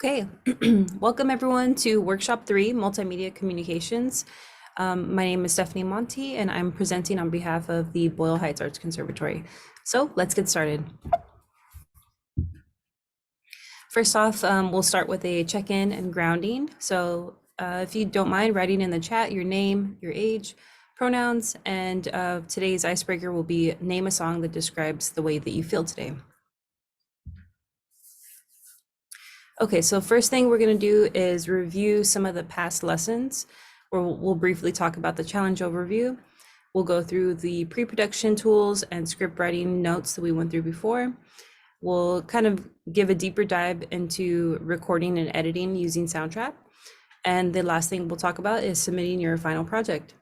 Okay, welcome everyone to Workshop 3, Multimedia Communications. My name is Stephanie Monti and I'm presenting on behalf of the Boyle Heights Arts Conservatory. So let's get started. First off, we'll start with a check-in and grounding. So if you don't mind writing in the chat your name, your age, pronouns, and today's icebreaker will be name a song that describes the way that you feel today. Okay, so first thing we're going to do is review some of the past lessons, where we'll briefly talk about the challenge overview. We'll go through the pre-production tools and script writing notes that we went through before. We'll kind of give a deeper dive into recording and editing using Soundtrap. And the last thing we'll talk about is submitting your final project.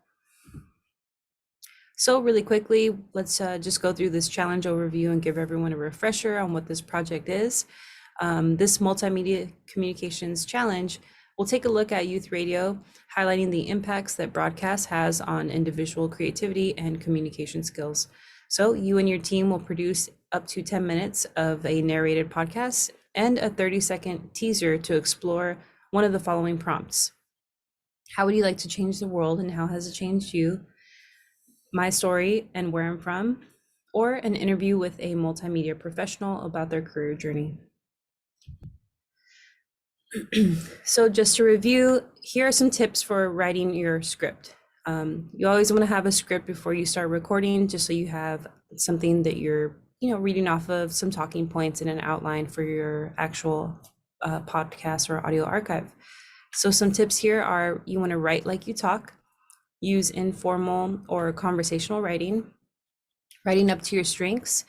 So really quickly, let's just go through this challenge overview and give everyone a refresher on what this project is. This Multimedia Communications Challenge will take a look at youth radio, highlighting the impacts that broadcast has on individual creativity and communication skills. So you and your team will produce up to 10 minutes of a narrated podcast and a 30-second teaser to explore one of the following prompts. How would you like to change the world and how has it changed you? My story and where I'm from, or an interview with a multimedia professional about their career journey. So just to review, here are some tips for writing your script. You always want to have a script before you start recording, just so you have something that you're reading off of, some talking points and an outline for your actual podcast or audio archive. So some tips here are: you want to write like you talk, use informal or conversational writing up to your strengths,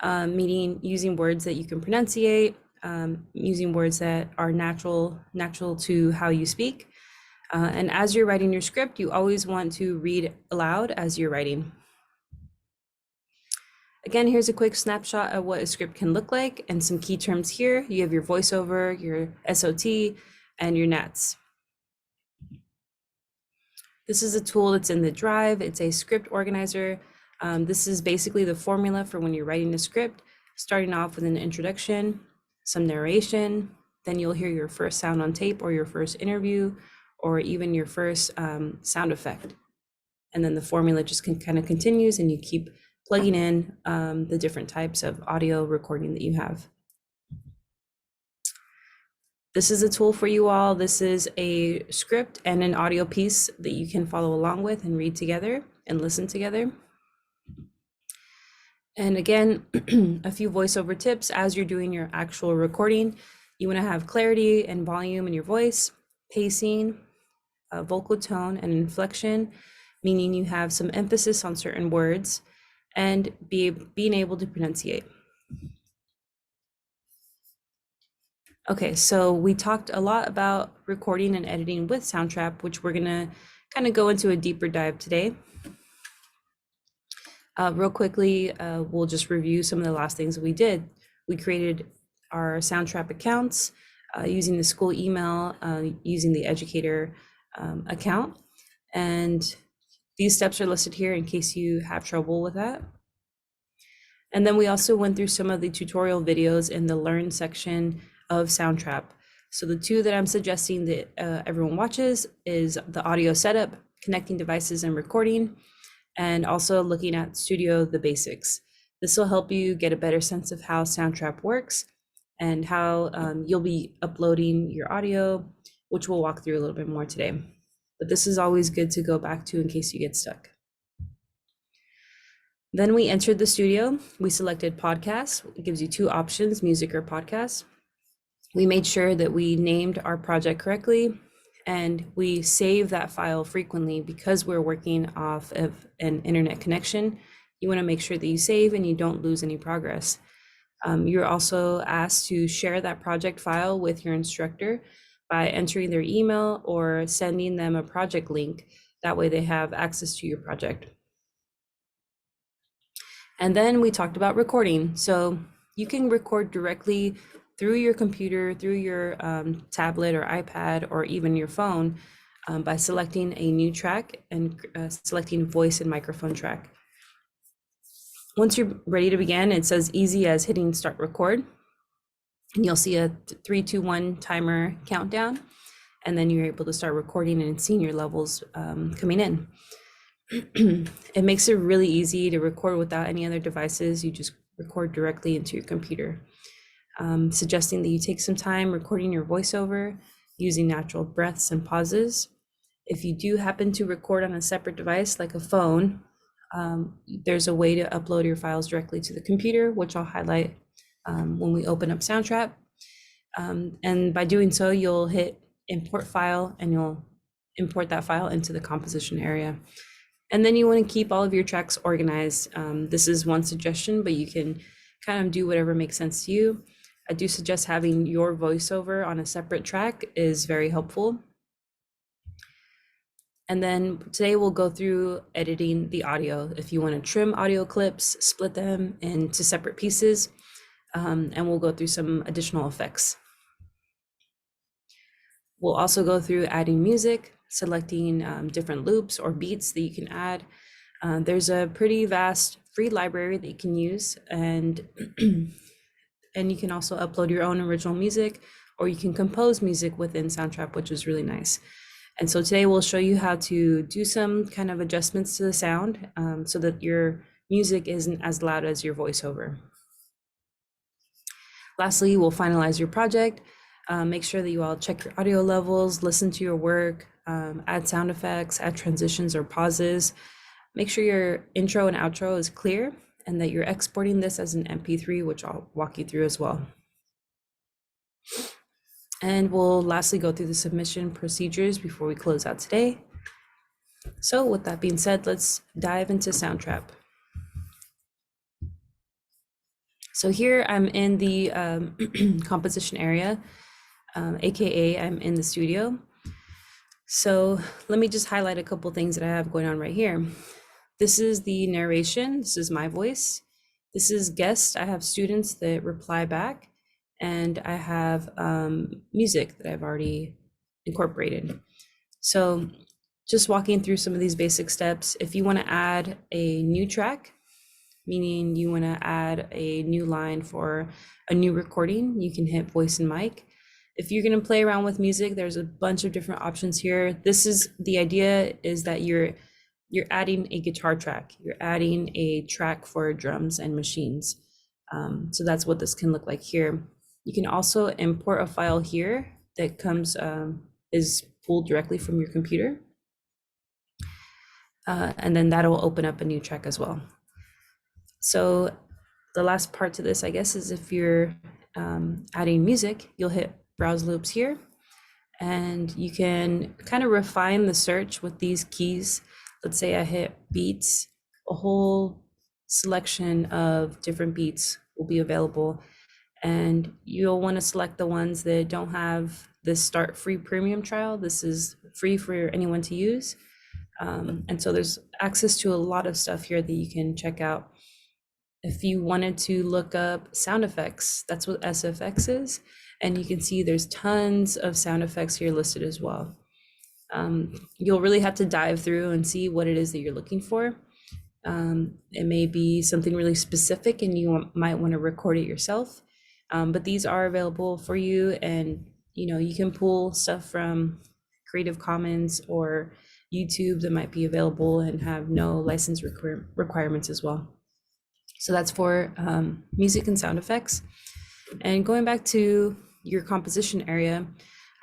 meaning using words that you can pronunciate, using words that are natural to how you speak. And as you're writing your script, you always want to read aloud as you're writing. Again, here's a quick snapshot of what a script can look like and some key terms here. You have your voiceover, your SOT, and your NATs. This is a tool that's in the Drive. It's a script organizer. This is basically the formula for when you're writing a script, starting off with an introduction, some narration, then you'll hear your first sound on tape or your first interview, or even your first sound effect. And then the formula just kind of continues and you keep plugging in the different types of audio recording that you have. This is a tool for you all. This is a script and an audio piece that you can follow along with and read together and listen together. And again, a few voiceover tips as you're doing your actual recording. You want to have clarity and volume in your voice, pacing, vocal tone, and inflection, meaning you have some emphasis on certain words, and being able to pronunciate. Okay, so we talked a lot about recording and editing with Soundtrap, which we're gonna kind of go into a deeper dive today. Real quickly, we'll just review some of the last things that we did. We created our Soundtrap accounts using the school email, using the educator account. And these steps are listed here in case you have trouble with that. And then we also went through some of the tutorial videos in the Learn section of Soundtrap. So the two that I'm suggesting that everyone watches is the audio setup, connecting devices and recording, and also looking at Studio, the basics. This will help you get a better sense of how Soundtrap works and how you'll be uploading your audio, which we'll walk through a little bit more today. But this is always good to go back to in case you get stuck. Then we entered the studio. We selected podcasts. It gives you two options, music or podcast. We made sure that we named our project correctly, and we save that file frequently because we're working off of an internet connection. You want to make sure that you save and you don't lose any progress. You're also asked to share that project file with your instructor by entering their email or sending them a project link. That way they have access to your project. And then we talked about recording. So you can record directly through your computer, through your tablet or iPad, or even your phone by selecting a new track and selecting voice and microphone track. Once you're ready to begin, it says easy as hitting start record. And you'll see a 3, 2, 1 timer countdown, and then you're able to start recording and seeing your levels coming in. It makes it really easy to record without any other devices. You just record directly into your computer. Suggesting that you take some time recording your voiceover using natural breaths and pauses. If you do happen to record on a separate device like a phone, there's a way to upload your files directly to the computer, which I'll highlight when we open up Soundtrap. And by doing so, you'll hit import file and you'll import that file into the composition area. And then you want to keep all of your tracks organized. This is one suggestion, but you can kind of do whatever makes sense to you. I do suggest having your voiceover on a separate track is very helpful. And then today we'll go through editing the audio. If you want to trim audio clips, split them into separate pieces, and we'll go through some additional effects. We'll also go through adding music, selecting different loops or beats that you can add. There's a pretty vast free library that you can use, and and you can also upload your own original music, or you can compose music within Soundtrap, which is really nice. And so today we'll show you how to do some kind of adjustments to the sound so that your music isn't as loud as your voiceover. Lastly, we'll finalize your project. Make sure that you all check your audio levels, listen to your work, add sound effects, add transitions or pauses. Make sure your intro and outro is clear and that you're exporting this as an MP3, which I'll walk you through as well. And we'll lastly go through the submission procedures before we close out today. So with that being said, let's dive into Soundtrap. So here I'm in the composition area, AKA I'm in the studio. So let me just highlight a couple things that I have going on right here. This is the narration. This is my voice. This is guest. I have students that reply back, and I have music that I've already incorporated. So just walking through some of these basic steps. If you want to add a new track, meaning you want to add a new line for a new recording, you can hit voice and mic. If you're going to play around with music, there's a bunch of different options here. This is the idea, is that you're adding a guitar track, you're adding a track for drums and machines. So that's what this can look like here. You can also import a file here that comes is pulled directly from your computer. And then that'll open up a new track as well. So the last part to this, I guess, is if you're adding music, you'll hit browse loops here, and you can kind of refine the search with these keys. Let's say I hit beats, a whole selection of different beats will be available, and you'll want to select the ones that don't have this start free premium trial. This is free for anyone to use. And so there's access to a lot of stuff here that you can check out. If you wanted to look up sound effects, that's what SFX is. And you can see there's tons of sound effects here listed as well. You'll really have to dive through and see what it is that you're looking for. It may be something really specific and you might want to record it yourself. But these are available for you, and you can pull stuff from Creative Commons or YouTube that might be available and have no license requirements as well. So that's for music and sound effects. And going back to your composition area,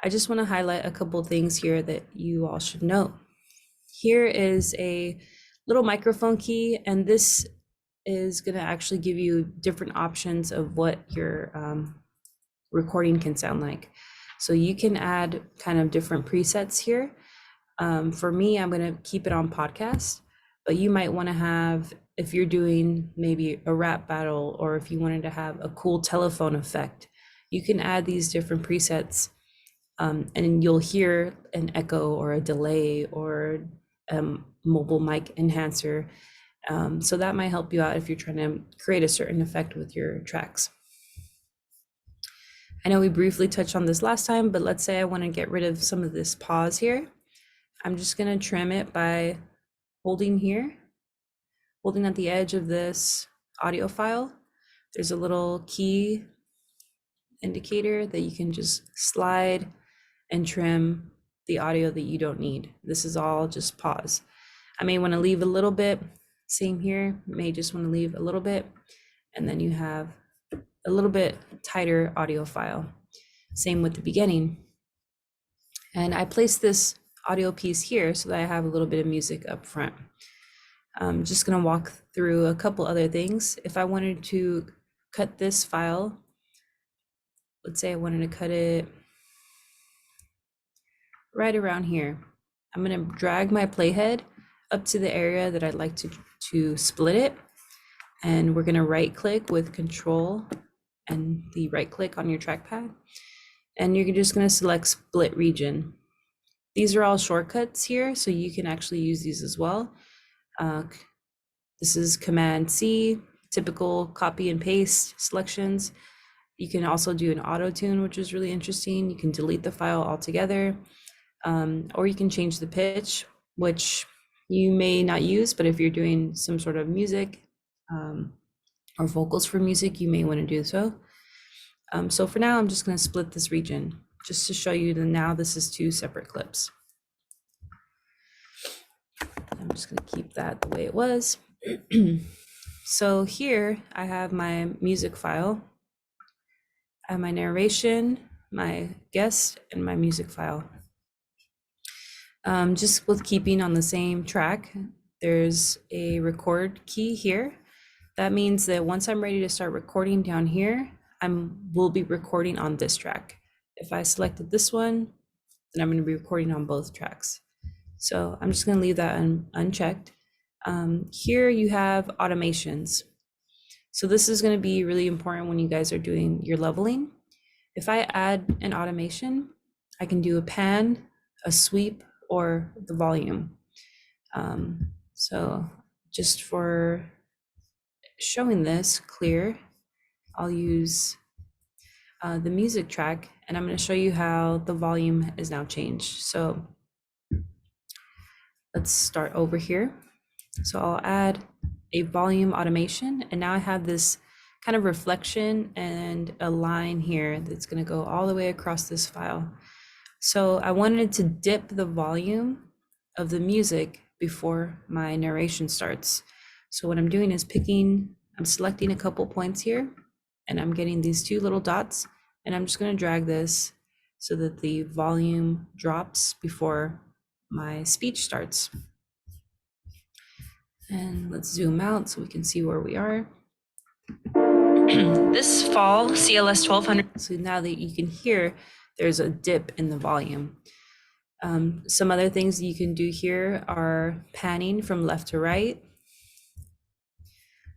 I just want to highlight a couple things here that you all should know. Here is a little microphone key, and this is going to actually give you different options of what your recording can sound like. So you can add kind of different presets here. For me, I'm going to keep it on podcast, but you might want to have, if you're doing maybe a rap battle, or if you wanted to have a cool telephone effect, you can add these different presets, and you'll hear an echo or a delay or mobile mic enhancer. So that might help you out if you're trying to create a certain effect with your tracks. I know we briefly touched on this last time, but let's say I want to get rid of some of this pause here. I'm just going to trim it by holding here, holding at the edge of this audio file. There's a little key indicator that you can just slide and trim the audio that you don't need. This is all just pause. I may want to leave a little bit, same here, may just want to leave a little bit, and then you have a little bit tighter audio file. Same with the beginning. And I placed this audio piece here so that I have a little bit of music up front. I'm just going to walk through a couple other things. If I wanted to cut this file, let's say I wanted to cut it right around here. I'm going to drag my playhead up to the area that I'd like to split it. And we're going to right click with Control and the right click on your trackpad. And you're just going to select split region. These are all shortcuts here, so you can actually use these as well. This is Command C, typical copy and paste selections. You can also do an auto tune, which is really interesting. You can delete the file altogether, or you can change the pitch, which you may not use, but if you're doing some sort of music or vocals for music, you may want to do so. So for now, I'm just going to split this region just to show you that now this is two separate clips. I'm just going to keep that the way it was. So here I have my music file. I have my narration, my guest, and my music file. Just with keeping on the same track, there's a record key here. That means that once I'm ready to start recording down here, will be recording on this track. If I selected this one, then I'm going to be recording on both tracks. So I'm just going to leave that unchecked. Here you have automations. So this is going to be really important when you guys are doing your leveling. If I add an automation, I can do a pan, a sweep, or the volume. So just for showing this clear, I'll use the music track, and I'm going to show you how the volume is now changed. So let's start over here. So I'll add a volume automation, and now I have this kind of reflection and a line here that's going to go all the way across this file. So I wanted to dip the volume of the music before my narration starts. So what I'm doing is I'm selecting a couple points here, and I'm getting these two little dots, and I'm just going to drag this so that the volume drops before my speech starts. And let's zoom out so we can see where we are. This fall, CLS 1200. So now that you can hear, there's a dip in the volume. Some other things you can do here are panning from left to right.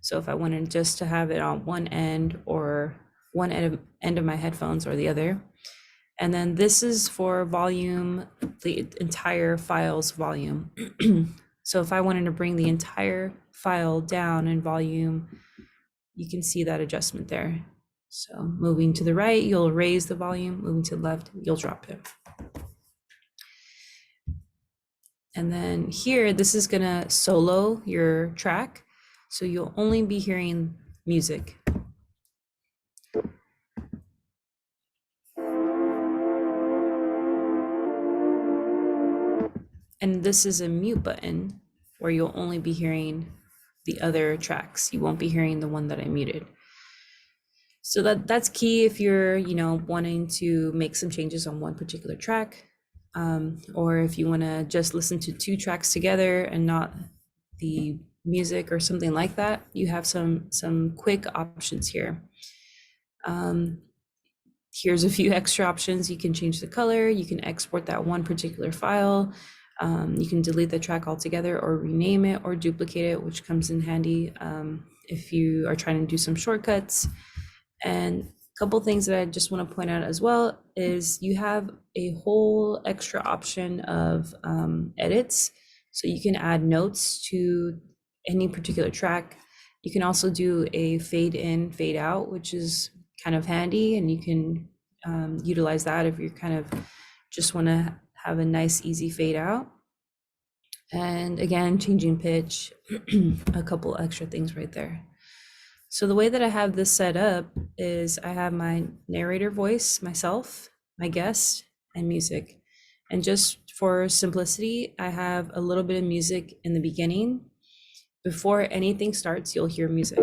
So if I wanted just to have it on one end or one end of my headphones or the other. And then this is for volume, the entire file's volume. So if I wanted to bring the entire file down in volume, you can see that adjustment there. So moving to the right, you'll raise the volume. Moving to the left, you'll drop it. And then here, this is gonna solo your track. So you'll only be hearing music. And this is a mute button where you'll only be hearing the other tracks. You won't be hearing the one that I muted. So that's key if you're, wanting to make some changes on one particular track, or if you want to just listen to two tracks together and not the music or something like that. You have some quick options here. Here's a few extra options. You can change the color. You can export that one particular file. You can delete the track altogether or rename it or duplicate it, which comes in handy if you are trying to do some shortcuts. And a couple things that I just want to point out as well is you have a whole extra option of edits. So you can add notes to any particular track. You can also do a fade in, fade out, which is kind of handy, and you can utilize that if you're kind of just want to have a nice easy fade out. And again, changing pitch, a couple extra things right there. So the way that I have this set up is I have my narrator voice, myself, my guest, and music. And just for simplicity, I have a little bit of music in the beginning. Before anything starts, you'll hear music.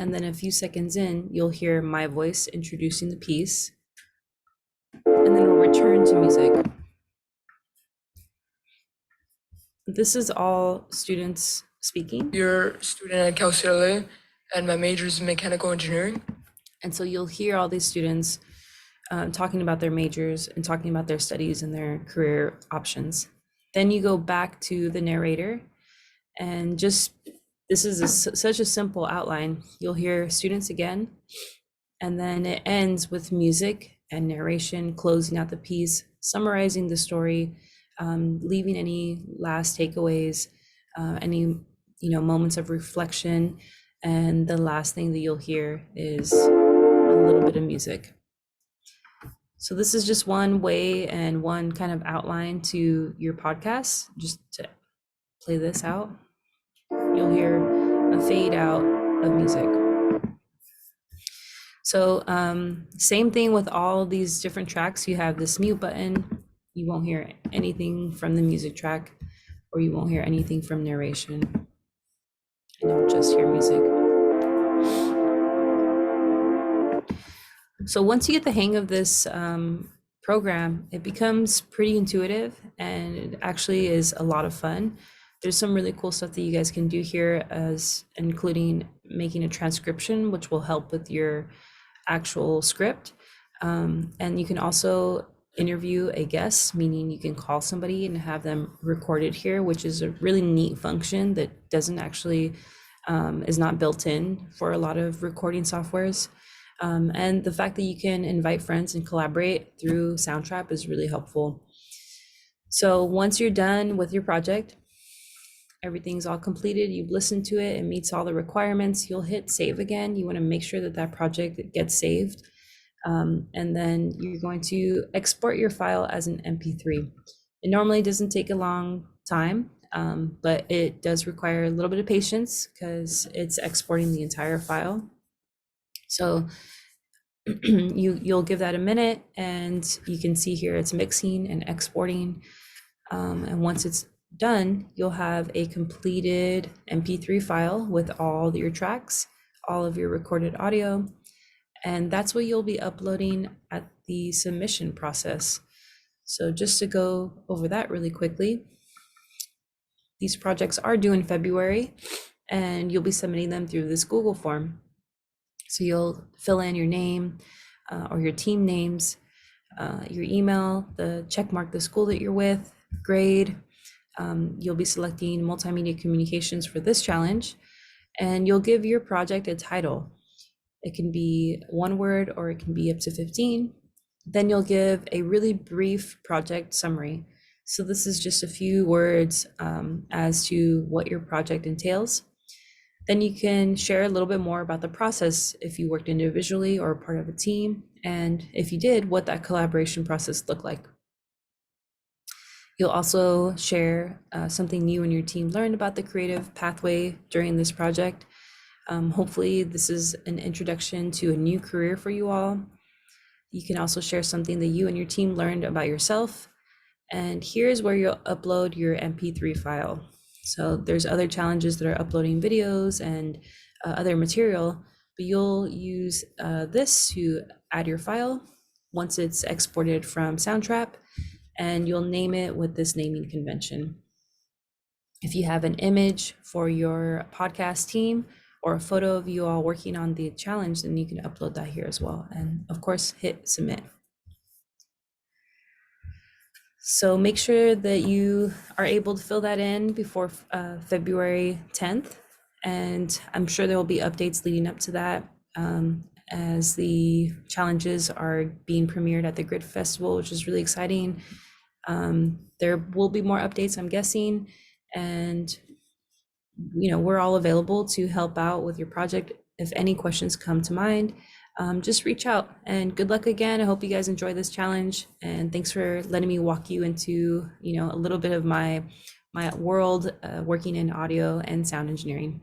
And then a few seconds in, you'll hear my voice introducing the piece. And then we'll return to music. This is all students speaking. You're a student at Cal State LA, and my major is mechanical engineering. And so you'll hear all these students talking about their majors and talking about their studies and their career options. Then you go back to the narrator, and just this is such a simple outline. You'll hear students again, and then it ends with music and narration, closing out the piece, summarizing the story, leaving any last takeaways, any moments of reflection, and the last thing that you'll hear is a little bit of music. So this is just one way and one kind of outline to your podcast. Just to play this out, you'll hear a fade out of music. So same thing with all these different tracks. You have this mute button. You won't hear anything from the music track, or you won't hear anything from narration. And you'll just hear music. So once you get the hang of this program, it becomes pretty intuitive, and it actually is a lot of fun. There's some really cool stuff that you guys can do here, as including making a transcription, which will help with your actual script. And you can also interview a guest, meaning you can call somebody and have them recorded here, which is a really neat function that doesn't actually is not built in for a lot of recording softwares. And the fact that you can invite friends and collaborate through Soundtrap is really helpful. So once you're done with your project, everything's all completed, you've listened to it, it meets all the requirements, you'll hit save again. You want to make sure that that project gets saved. And then you're going to export your file as an MP3. It normally doesn't take a long time, but it does require a little bit of patience because it's exporting the entire file. So you'll give that a minute, and you can see here it's mixing and exporting. And once it's done, you'll have a completed MP3 file with all your tracks, all of your recorded audio, and that's what you'll be uploading at the submission process. So just to go over that really quickly, these projects are due in February, and you'll be submitting them through this Google form. So you'll fill in your name or your team names, your email, the check mark the school that you're with, grade. You'll be selecting Multimedia Communications for this challenge, and you'll give your project a title. It can be one word or it can be up to 15. Then you'll give a really brief project summary. So this is just a few words as to what your project entails. Then you can share a little bit more about the process if you worked individually or part of a team, and if you did, what that collaboration process looked like. You'll also share something new and your team learned about the creative pathway during this project. Hopefully this is an introduction to a new career for you all. You can also share something that you and your team learned about yourself. And here's where you'll upload your MP3 file. So there's other challenges that are uploading videos and other material, but you'll use this to add your file once it's exported from Soundtrap, and you'll name it with this naming convention. If you have an image for your podcast team or a photo of you all working on the challenge, then you can upload that here as well. And of course, hit submit. So make sure that you are able to fill that in before February 10th. And I'm sure there will be updates leading up to that as the challenges are being premiered at the Grid Festival, which is really exciting. There will be more updates, I'm guessing. And, we're all available to help out with your project. If any questions come to mind, just reach out, and good luck again. I hope you guys enjoy this challenge, and thanks for letting me walk you into a little bit of my my world working in audio and sound engineering.